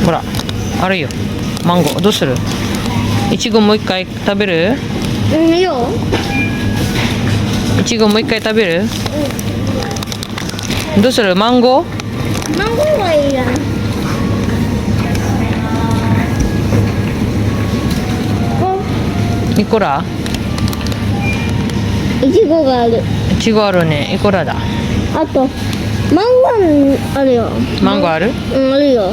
ほら、あるよ。マンゴー。どうする？いちごもう一回食べる？いいよ。いちごもう一回食べる？どうする？マンゴー？マンゴーがいいや。いくら？いちごがある。いちごあるね。いくらだ？あと、マンゴーあるよ。マンゴーある？あるよ。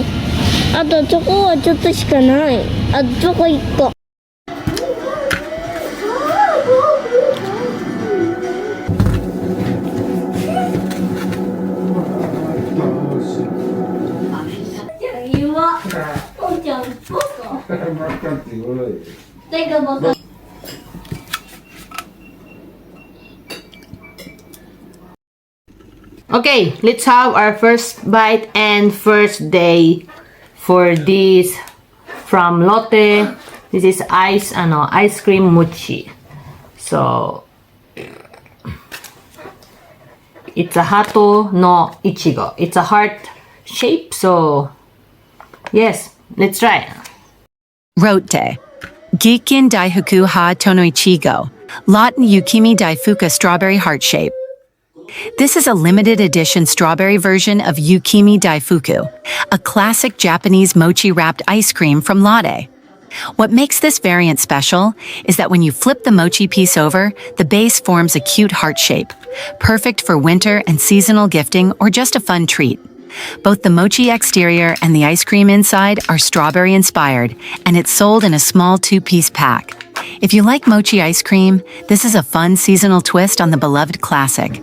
あと、チョコはちょっとしかない。あと、チョコ1個。Okay, let's have our first bite and first day for this from Lotte. This is ice cream mochi. So it's a hato no ichigo. It's a heart shape. So yes, let's try. Rotte. Gikin Daifuku ha Tonoichigo. Lotten Yukimi Daifuka Strawberry Heart Shape. This is a limited edition strawberry version of Yukimi Daifuku, a classic Japanese mochi-wrapped ice cream from Lotte. What makes this variant special is that when you flip the mochi piece over, the base forms a cute heart shape, perfect for winter and seasonal gifting or just a fun treat. Both the mochi exterior and the ice cream inside are strawberry inspired, and it's sold in a small 2-piece pack. If you like mochi ice cream, this is a fun seasonal twist on the beloved classic.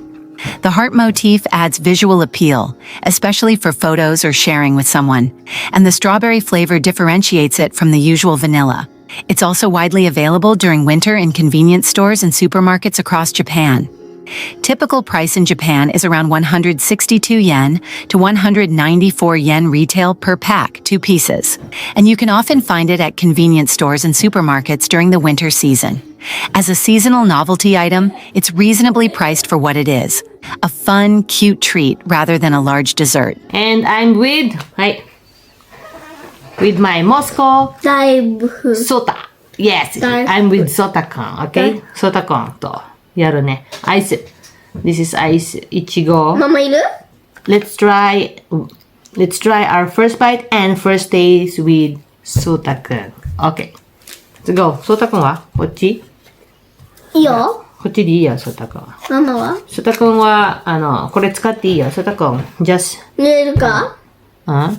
The heart motif adds visual appeal, especially for photos or sharing with someone, and the strawberry flavor differentiates it from the usual vanilla. It's also widely available during winter in convenience stores and supermarkets across Japan. Typical price in Japan is around 162 yen to 194 yen retail per pack, 2 pieces, and you can often find it at convenience stores and supermarkets during the winter season. As a seasonal novelty item, it's reasonably priced for what it is, a fun, cute treat rather than a large dessert. And I'm with my Moscow だいぶ。 Sota. Yes, I'm with Sota-kun. Okay? Sota-kun とやるね。アイス。This is アイス。いちご。ママいる？ Let's try our first bite and first taste with Sota-kun. Okay. Let's go. Sota-kun はこっち？いいよ。こっちでいいよ、Sota-kun は。ママは？Sota-kun は、これ使っていいよ。Sota-kun, just. 入れるか？入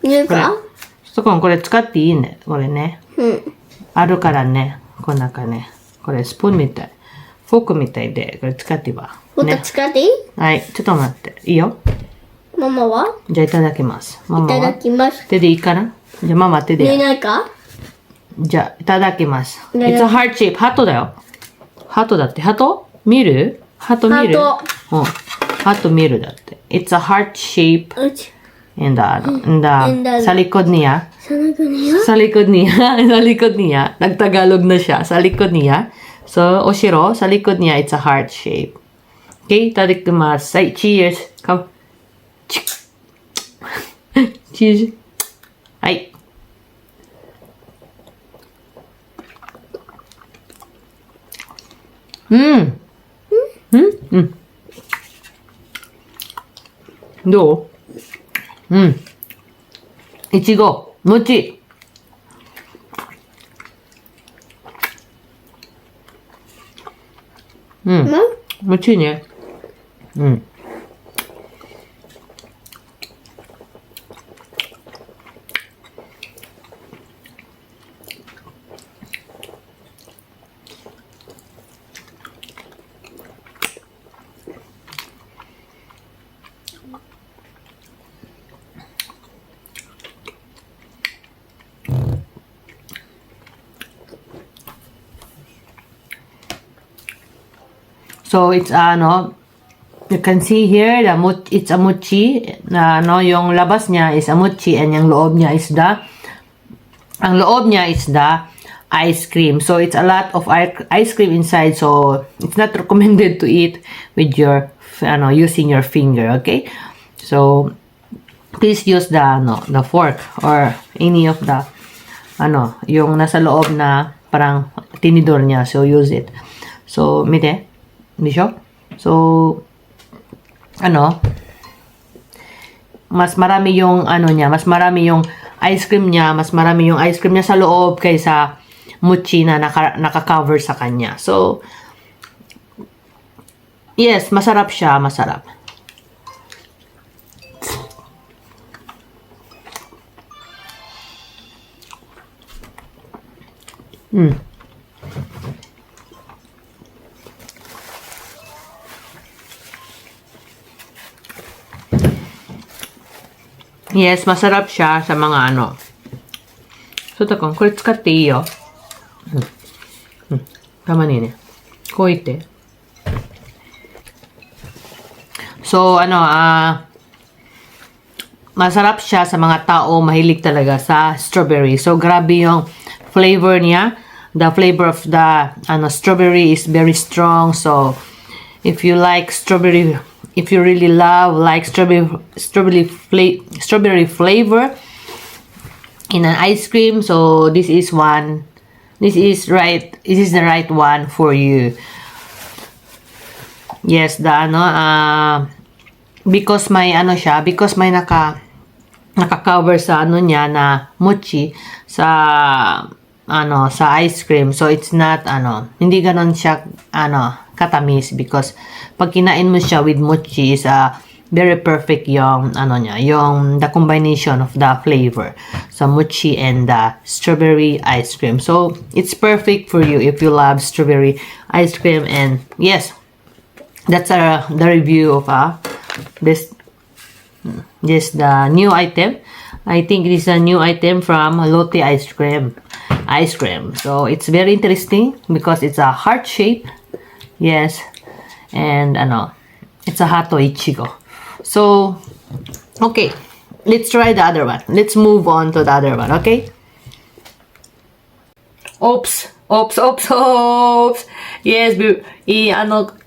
入れるか？Sota-kun これ使っていいね。これね。うん。あるからね。この中ね。これスプーンみたい。フォークみたいで、これ使ってば。もっと使っていい？はい、ちょっと待って。いいよ。ママは？じゃあいただきます。ママは？いただきます。手でいいかな？じゃあママ手入れで。ないか？じゃあいただきます。いただき It's a heart shape. ハトだよ。ハトだって。ハト見る？ハト見る？ハうん。ハト見るだって。It's a heart shape うち。in the sa likod niya. さながによ。 Sa likod niya. Sa likod niya. Nagtagalog na siya. Sa likod niya. So, oshiro, sa likod niya, it's a heart shape. Okay, itadakimasu. Ay, cheers. Come. Cheers. Ay. Doう？いちご、餅。餅ね。So, it's you can see here, it's a mochi. Yung labas niya is a mochi and yung loob niya is the ice cream. So, it's a lot of ice cream inside. So, it's not recommended to eat with your, using your finger, okay? So, please use the fork or any of the yung nasa loob na parang tinidor niya. So use it. So mite, hindi siya. So mas marami yung niya, mas marami yung ice cream niya, sa loob kaysa mochi na naka-cover sa kanya. So yes, masarap siya, masarap. Yes, masarap siya sa mga So, takong,これ使っていいよ。たまにね。こう言って。So, masarap siya sa mga tao mahilig talaga sa strawberry. So, grabe yung flavor niya. The flavor of the strawberry is very strong. So, if you like strawberry, if you really like strawberry flavor in an ice cream, so this is the right one for you. Yes, because may naka-cover sa niya na mochi sa ice cream. So it's not hindi ganon siya katamis, because pag kinain mo siya with mochi is very perfect yung niya, yung the combination of the flavor sa mochi and the strawberry ice cream. So it's perfect for you if you love strawberry ice cream. And yes, that's the review of this the new item. I think it is a new item from Lotte ice cream. So it's very interesting because it's a heart shape. Yes. And it's a Hato Ichigo. So okay, let's try the other one. Let's move on to the other one, okay? Oops. Yes,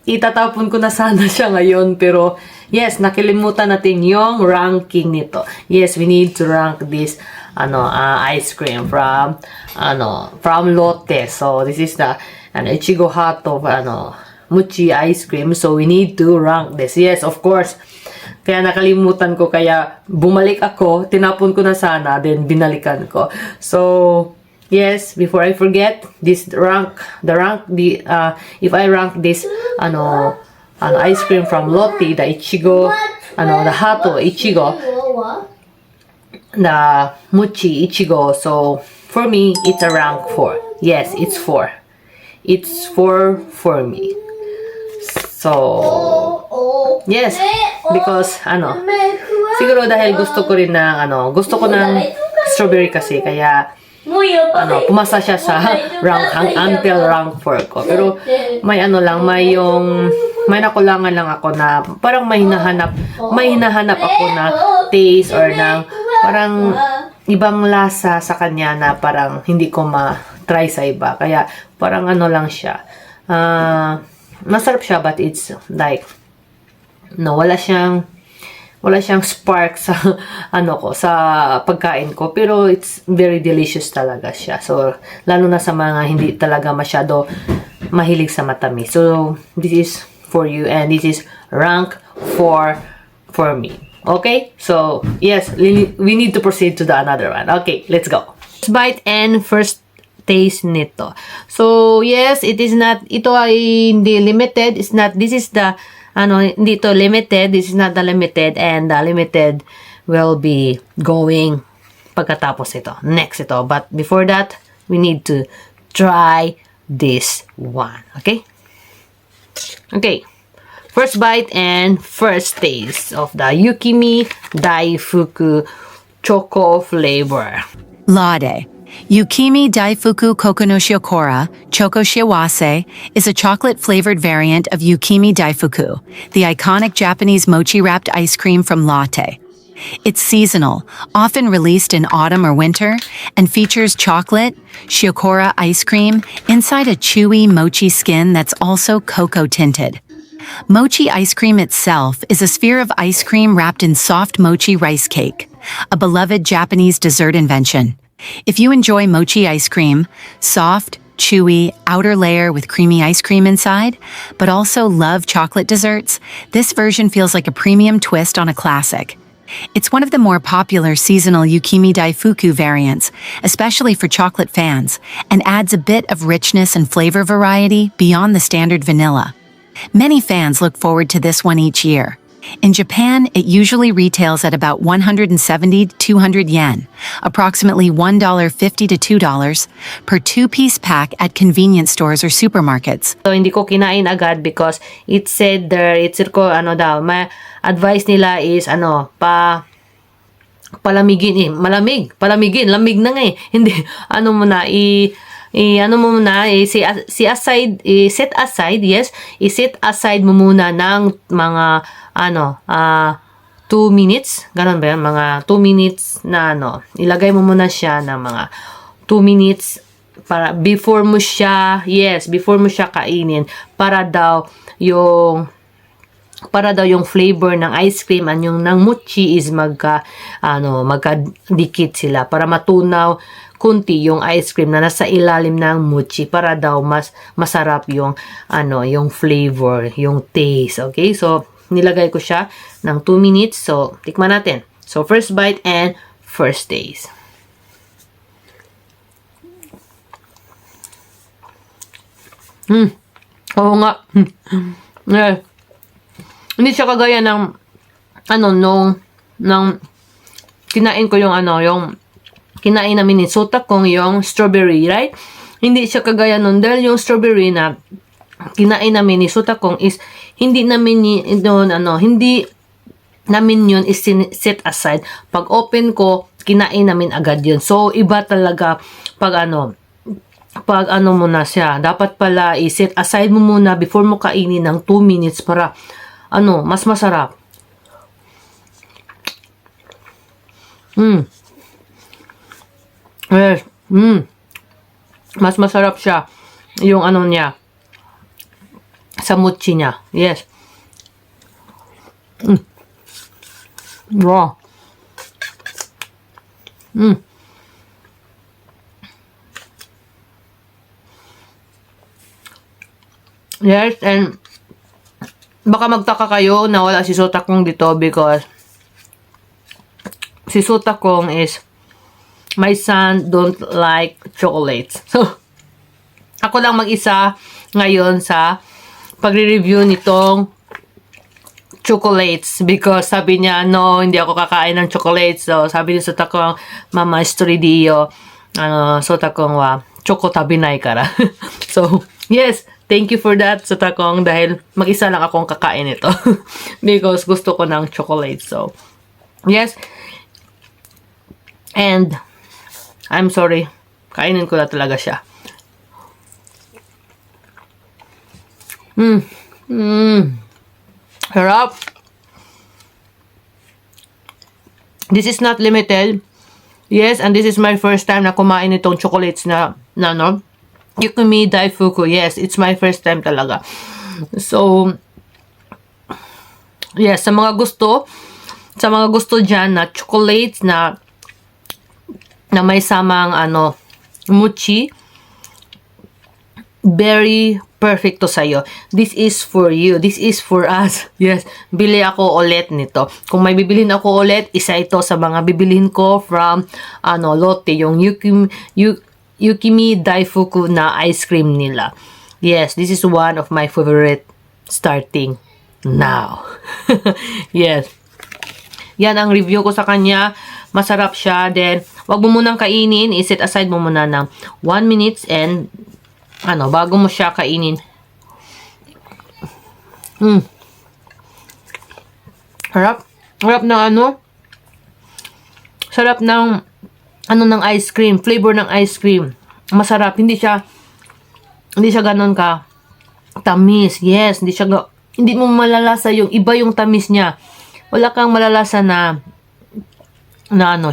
itatapon ko na sana siya ngayon, pero yes, nakalimutan natin yung ranking nito. Yes, we need to rank this ice cream from Lotte. So this is the Ichigo Hato mochi ice cream. So we need to rank this. Yes, of course. Kaya nakalimutan ko, kaya bumalik ako, tinapon ko na sana, then binalikan ko. So yes, before I forget, if I rank this ice cream from Lotte, the Ichigo, the Hato Ichigo, the mochi Ichigo. So for me, it's a rank 4. Yes, it's 4. It's 4 for me. So yes, because siguro dahil gusto ko rin ng gusto ko ng strawberry kasi, kaya pumasa siya sa until rank 4 ko. Pero may may nakulangan lang ako na parang may hinahanap ako na taste or ng parang ibang lasa sa kanya na parang hindi ko ma-try sa iba. Kaya parang lang siya. Masarap siya, but it's like wala siyang spark sa sa pagkain ko, pero it's very delicious talaga siya. So lalo na sa mga hindi talaga masyado mahilig sa matamis. So this is for you, and this is rank 4 for me. Okay, so yes, we need to proceed to the another one. Okay, let's go. First bite and first taste nito. So yes, ito ay hindi limited. This is the hindi ito limited. This is not the limited, and the limited will be going pagkatapos ito. Next ito. But before that, we need to try this one. Okay? Okay. First bite and first taste of the Yukimi Daifuku Choco flavor. Lade. Yukimi Daifuku Kokono Shiokora, Choco Shiawase, is a chocolate-flavored variant of Yukimi Daifuku, the iconic Japanese mochi-wrapped ice cream from Lotte. It's seasonal, often released in autumn or winter, and features chocolate, Shiokora ice cream, inside a chewy mochi skin that's also cocoa-tinted. Mochi ice cream itself is a sphere of ice cream wrapped in soft mochi rice cake, a beloved Japanese dessert invention. If you enjoy mochi ice cream, soft, chewy, outer layer with creamy ice cream inside, but also love chocolate desserts, this version feels like a premium twist on a classic. It's one of the more popular seasonal Yukimi Daifuku variants, especially for chocolate fans, and adds a bit of richness and flavor variety beyond the standard vanilla. Many fans look forward to this one each year. In Japan, it usually retails at about 170 to 200 yen, approximately $1.50 to $2, per two-piece pack at convenience stores or supermarkets. So, hindi ko kinain agad because it said there, it's ko, may advice nila is, palamigin palamigin, lamig na nga eh. Hindi, set aside, yes, i-set aside mo muna ng mga, 2 minutes, ganun ba yan, mga 2 minutes na, ilagay mo muna siya ng mga 2 minutes, before mo siya kainin, para daw yung flavor ng ice cream at yung ng mochi is magkadikit sila para matunaw kunti yung ice cream na nasa ilalim ng mochi para daw mas masarap yung yung flavor, yung taste. Okay? So nilagay ko siya ng 2 minutes. So tikman natin. So first bite and first taste. Oo nga. Yeah. Hindi siya kagaya ng kinain ko yung kinain namin ni Sotakong yung strawberry, right? Hindi siya kagaya nun dahil yung strawberry na kinain namin ni Sotakong is hindi namin yun is set aside. Pag open ko, kinain namin agad yun. So iba talaga pag muna siya. Dapat pala i-set aside mo muna before mo kainin ng 2 minutes para mas masarap. Yes. Mas masarap siya. Yung niya. Sa mochi niya. Yes. Wow. Yes, and baka magtaka kayo na wala si Sotakong dito because si Sotakong is my son don't like chocolates. So, ako lang mag-isa ngayon sa pagre-review nitong chocolates because sabi niya, no, hindi ako kakain ng chocolates. So, sabi ni Sotakong, Mama, story diyo, Sotakong wa, choco tabinay kara. So, yes, thank you for that, Sotakong, dahil mag-isa lang akong kakain ito. Because gusto ko ng chocolate. So, yes. And, I'm sorry. Kainin ko na talaga siya. Harap. This is not limited. Yes, and this is my first time na kumain itong chocolates na Yukimi Daifuku. Yes, it's my first time talaga. So, yes, sa mga gusto dyan na chocolates na may samang mochi, very perfect to sa'yo. This is for you. This is for us. Yes, bili ako ulit nito. Kung may bibilhin ako ulit, isa ito sa mga bibilhin ko from Lotte, yung Yukimi Daifuku na ice cream nila. Yes, this is one of my favorite starting now. Yes. Yan ang review ko sa kanya. Masarap siya. Then, wag mo munang kainin. I-set aside mo muna ng 1 minute and bago mo siya kainin. Harap. Harap na sarap ng ng ice cream, flavor ng ice cream. Masarap, hindi siya ganoon ka tamis. Yes, hindi mo malalasa yung iba yung tamis niya. Wala kang malalasa na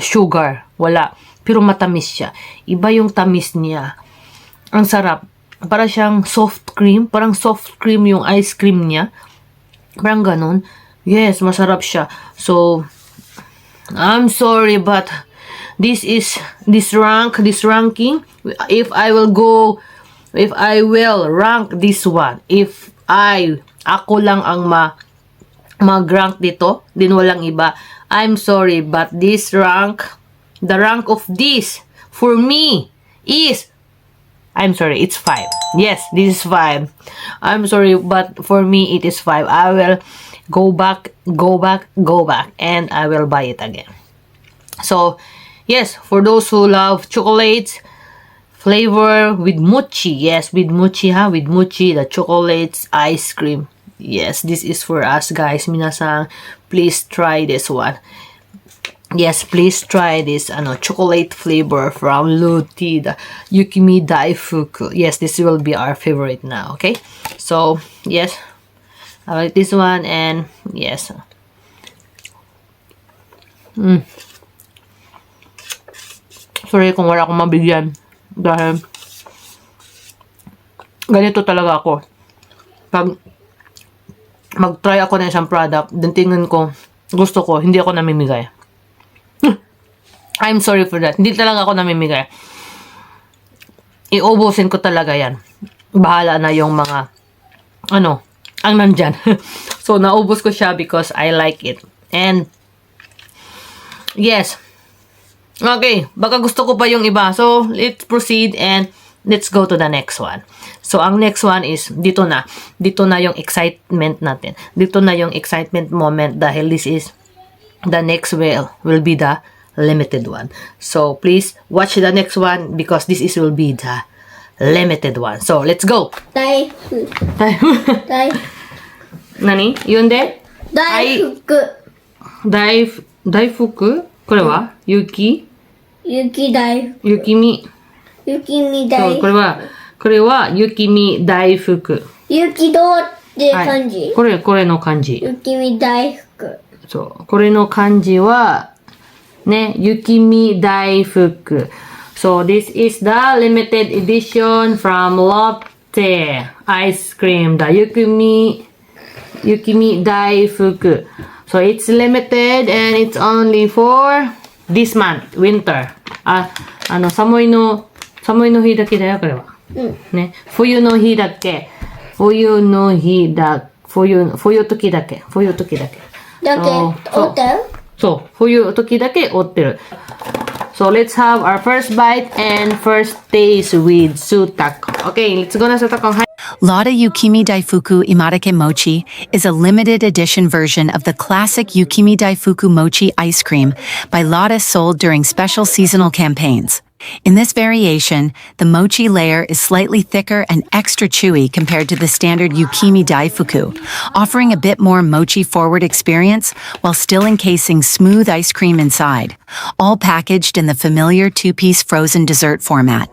sugar, wala. Pero matamis siya. Iba yung tamis niya. Ang sarap. Para siyang soft cream, parang soft cream yung ice cream niya. Parang ganun. Yes, masarap siya. So, I'm sorry, but this ranking, if I will rank this one, if ako lang ang mag-rank dito, din walang iba, I'm sorry, but the rank of this, for me, is, I'm sorry, it's 5. Yes, this is 5. I'm sorry, but for me, it is 5. I will go back, and I will buy it again. So, yes, for those who love chocolates, flavor with mochi. Yes, with mochi, with mochi, the chocolates, ice cream. Yes, this is for us, guys. Minasan, please try this one. Yes, please try this chocolate flavor from Luti, the Yukimi Daifuku. Yes, this will be our favorite now, okay? So, yes, I like this one, and yes. Sorry kung wala akong mabigyan. Dahil, ganito talaga ako. Pag mag-try ako ng isang product, then tingnan ko, gusto ko, hindi ako namimigay. I'm sorry for that. Hindi talaga ako namimigay. Iubusin ko talaga yan. Bahala na yung mga, ang nandyan. So, naubos ko siya because I like it. And, yes. Okay, baka gusto ko pa yung iba. So, let's proceed and let's go to the next one. So, ang next one is, dito na. Dito na yung excitement natin. Dito na yung excitement moment dahil this is, the next will be the limited one. So, please watch the next one because this will be the limited one. So, let's go! Daifuku. Nani? Yun de? Daifuku. Daifuku? これは雪み。Yukimi そう、これは雪見大福。雪どうって漢字、これの漢字。雪見大福。そう、これの漢字は、ね、雪見大福。So, this is the limited edition from Lotte ice cream, the Yukimi Daifuku. So, it's limited and it's only for this month, winter. 寒いの日だけだよ、これは。ね、冬の日だけ。冬時だけ。折ってる？そう、冬時だけ折ってる。So, let's have our first bite and first taste with Sutako. Okay, let's go na Sutako. Lotte Yukimi Daifuku Imadake Mochi is a limited edition version of the classic Yukimi Daifuku Mochi ice cream by Lotte sold during special seasonal campaigns. In this variation, the mochi layer is slightly thicker and extra chewy compared to the standard Yukimi Daifuku, offering a bit more mochi-forward experience while still encasing smooth ice cream inside, all packaged in the familiar two-piece frozen dessert format.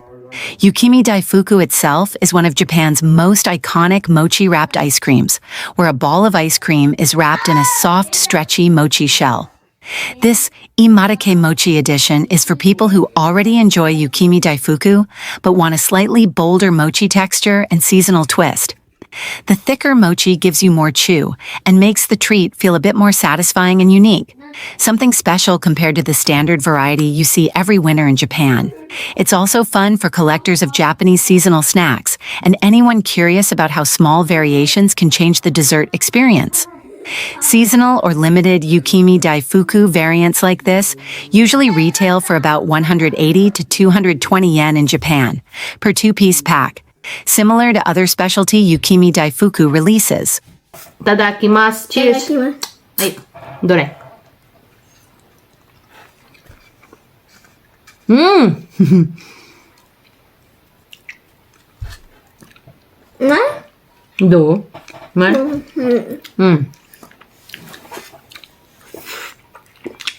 Yukimi Daifuku itself is one of Japan's most iconic mochi-wrapped ice creams, where a ball of ice cream is wrapped in a soft, stretchy mochi shell. This Imadake Mochi edition is for people who already enjoy Yukimi Daifuku, but want a slightly bolder mochi texture and seasonal twist. The thicker mochi gives you more chew and makes the treat feel a bit more satisfying and unique, something special compared to the standard variety you see every winter in Japan. It's also fun for collectors of Japanese seasonal snacks and anyone curious about how small variations can change the dessert experience. Seasonal or limited Yukimi Daifuku variants like this usually retail for about 180 to 220 yen in Japan, per two-piece pack, similar to other specialty Yukimi Daifuku releases. Itadakimasu. Cheers. はい。どれ？どう？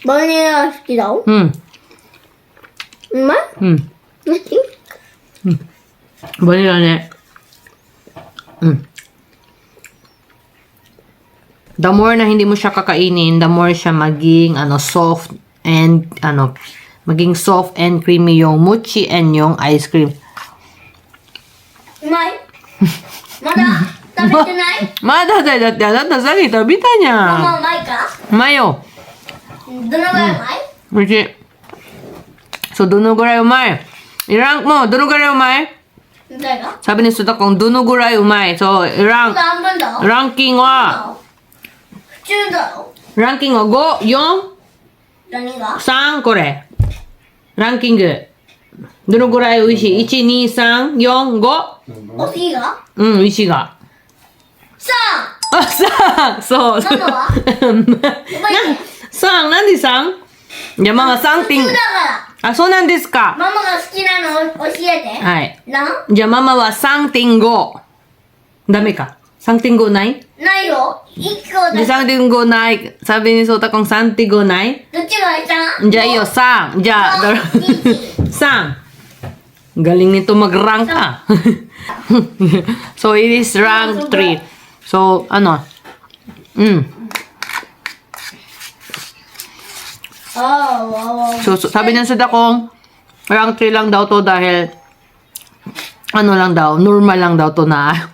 バニラ好きだよ。うまい？バニラね。The more na hindi mo siya kakainin, the more siya maging soft and maging soft and creamy yung mochi and yung ice cream. うまい？まだ？食べてない？まだだよ。だってあなたさっき食べたじゃん。もう前か？うまいよ。どのぐらい前？おいしい。So, do no guray umay. I-rank mo, do no guray umay. 誰が？ Sabi ni Suta kung do no guray umay. So, i-rank. 半分だ。 Ranking wa. 普通だよ。 Ranking wa 5, 4, 何が？ 3, これ。ランキング。どのぐらい美味しい ?1、2、3、4、5? お次が？うん、美味しいが。3！あ、さあ、そう。ママは？3、なんで 3? じゃあママ3点普通だ。から。あ、そうなんですか。ママが好きなの教えて。はい。なん？じゃあママは 3.5。ダメか。3.5 ないないよ。1個だ。じゃあ3.5ない。Sabi ni Sota kung 3.5 ないどっちがいたん？じゃあいいよ、3。じゃあ、3. Galing nito mag-rank ah. So, it is rank 3. So, ano? So, sabi ng Suda kong rank 3 lang daw to dahil ano lang daw, normal lang daw to na.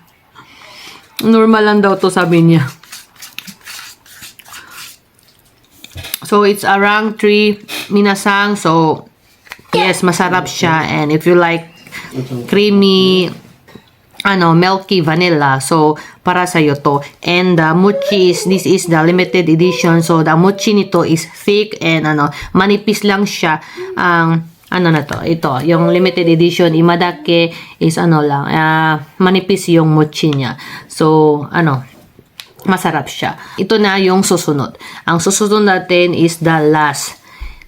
Normal lang daw to sabi niya. So, it's a rank 3 minasang. So, yes, masarap siya. And if you like creamy, milky vanilla, so, para sa'yo to. And the mochi this is the limited edition. So, the mochi nito is thick and, manipis lang siya. Ito, yung limited edition, imadake is, manipis yung mochi niya. So, masarap siya. Ito na yung susunod. Ang susunod natin is the last.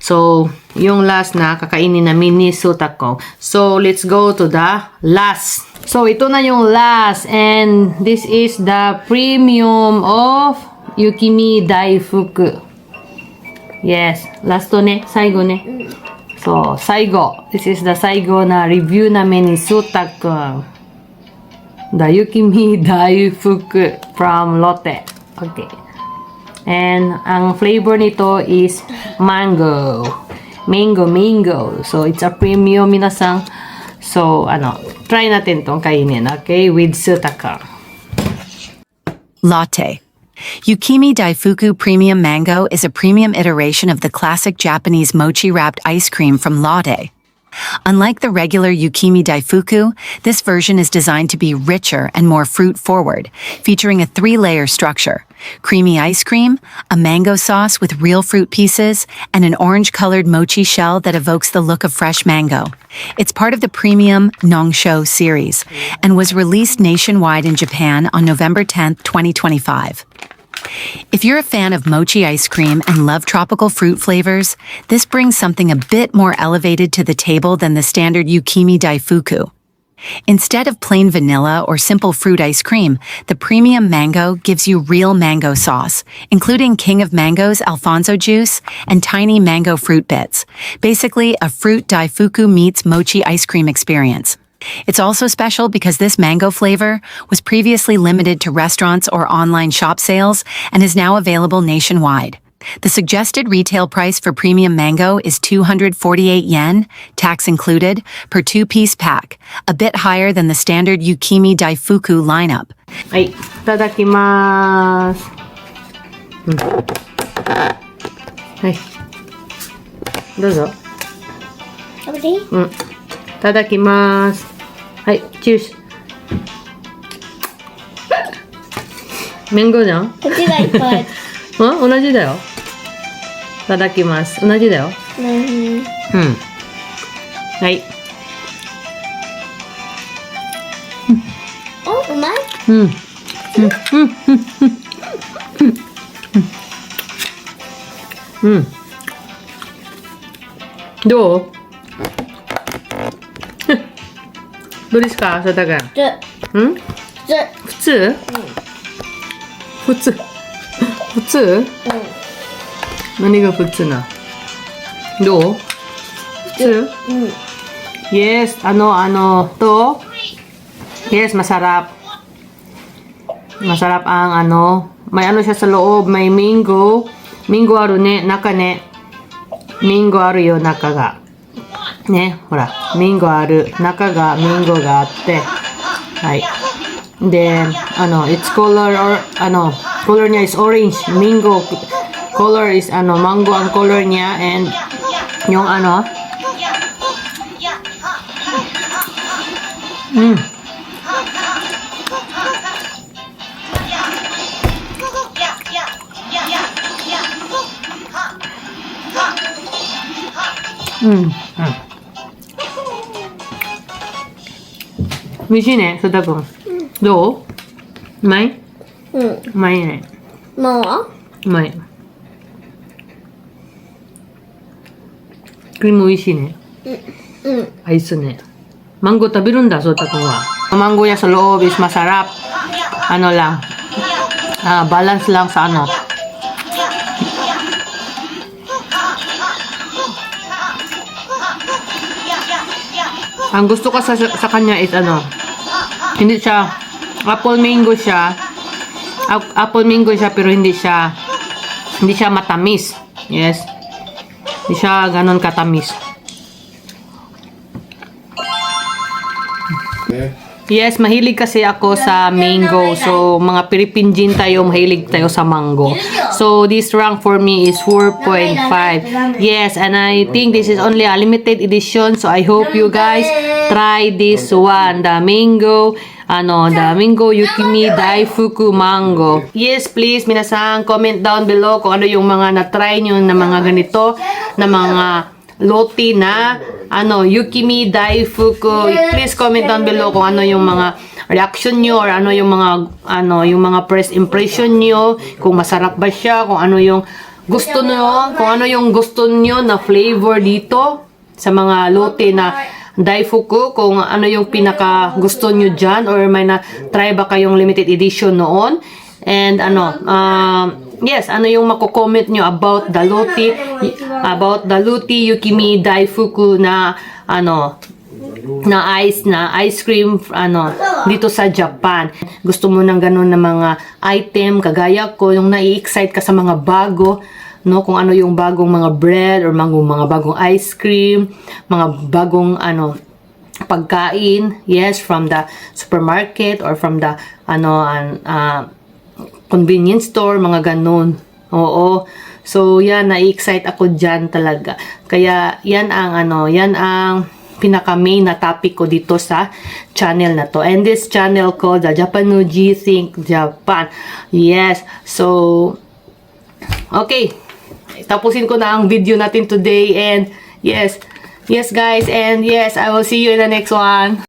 So, yung last na kakainin namin ni Sutako. So, let's go to the last. So, ito na yung last. And this is the premium of Yukimi Daifuku. Yes. Last to ne. Saigo ne. So, saigo. This is the saigo na review namin ni Sutako. The Yukimi Daifuku from Lotte. Okay. And ang flavor nito is mango. Mango. So, it's a premium minasang. So, try natin tong kainin, okay? With Sutaka. Latte. Yukimi Daifuku Premium Mango is a premium iteration of the classic Japanese mochi-wrapped ice cream from Lotte. Unlike the regular Yukimi Daifuku, this version is designed to be richer and more fruit-forward, featuring a 3-layer structure: creamy ice cream, a mango sauce with real fruit pieces, and an orange-colored mochi shell that evokes the look of fresh mango. It's part of the premium Nongsho series and was released nationwide in Japan on November 10, 2025. If you're a fan of mochi ice cream and love tropical fruit flavors, this brings something a bit more elevated to the table than the standard Yukimi Daifuku. Instead of plain vanilla or simple fruit ice cream, the premium mango gives you real mango sauce, including King of Mango's Alfonso juice and tiny mango fruit bits. Basically, a fruit Daifuku meets mochi ice cream experience. It's also special because this mango flavor was previously limited to restaurants or online shop sales and is now available nationwide. The suggested retail price for premium mango is 248 yen, tax included, per 2-piece pack, a bit higher than the standard Yukimi Daifuku lineup. Ay, itadakimasu. Ay. Dozo. 食べていい？ Itadakimasu. はい、cheers. メンゴじゃん？こっちがいっぱい。同じだよ。いただきます。同じだよ。はい。お、うまい？どう？どうですか、さたくん？普通？普通？普通？何が普通な？どう？普通？Yes, to? Yes, masarap. Masarap ang may siya sa loob, may mango. Mango aru ne, naka ne. Mango aru yo, naka ga. Ne, hora. Mango aru, naka ga mango ga atte. Hai. Then, its color or, color niya is orange. Mango. Color is, mango ang color niya. And, yung,美味しいね、そたくん。どう？うまい？うん。うまいね。ママは？うまい。クリーム美味しいね。うん。アイスね。マンゴー食べるんだ、そたくんは。マンゴーniya sa loob is masarap. Lang. Balance lang sa Ang gusto ko sa kanya is hindi siya apple mango siya. Apple mango siya pero hindi siya matamis. Yes. Hindi siya ganon katamis. Yes, mahilig kasi ako sa mango. So, mga Philippine tayo, mahilig tayo sa mango. So, this rank for me is 4.5. Yes, and I think this is only a limited edition. So, I hope you guys try this one. The mango Yukimi Daifuku Mango. Yes, please, minasan, comment down below kung ano yung mga na-try nyo na mga ganito, na mga lote na Yukimi Daifuku. Please comment down below kung ano yung mga reaction nyo or ano yung mga first impression nyo, kung masarap ba siya, kung ano yung gusto nyo na flavor dito sa mga lote na Daifuku, kung ano yung pinaka gusto nyo dyan, or may na try ba kayong limited edition noon. And yes, ano yung mako-comment nyo about the Lotte Yukimi Daifuku na ice cream dito sa Japan. Gusto mo ng ganun na mga item kagaya ko, yung nai-excite ka sa mga bago, no, kung ano yung bagong mga bread or mga bagong ice cream, mga bagong pagkain, yes, from the supermarket or from the convenience store, mga ganun. Oo. So, yan, na-excite ako dyan talaga. Kaya, yan ang pinaka-main na topic ko dito sa channel na to. And this channel called the Japanuji Think Japan. Yes. So, okay. Tapusin ko na ang video natin today. And, yes. Yes, guys. And, yes, I will see you in the next one.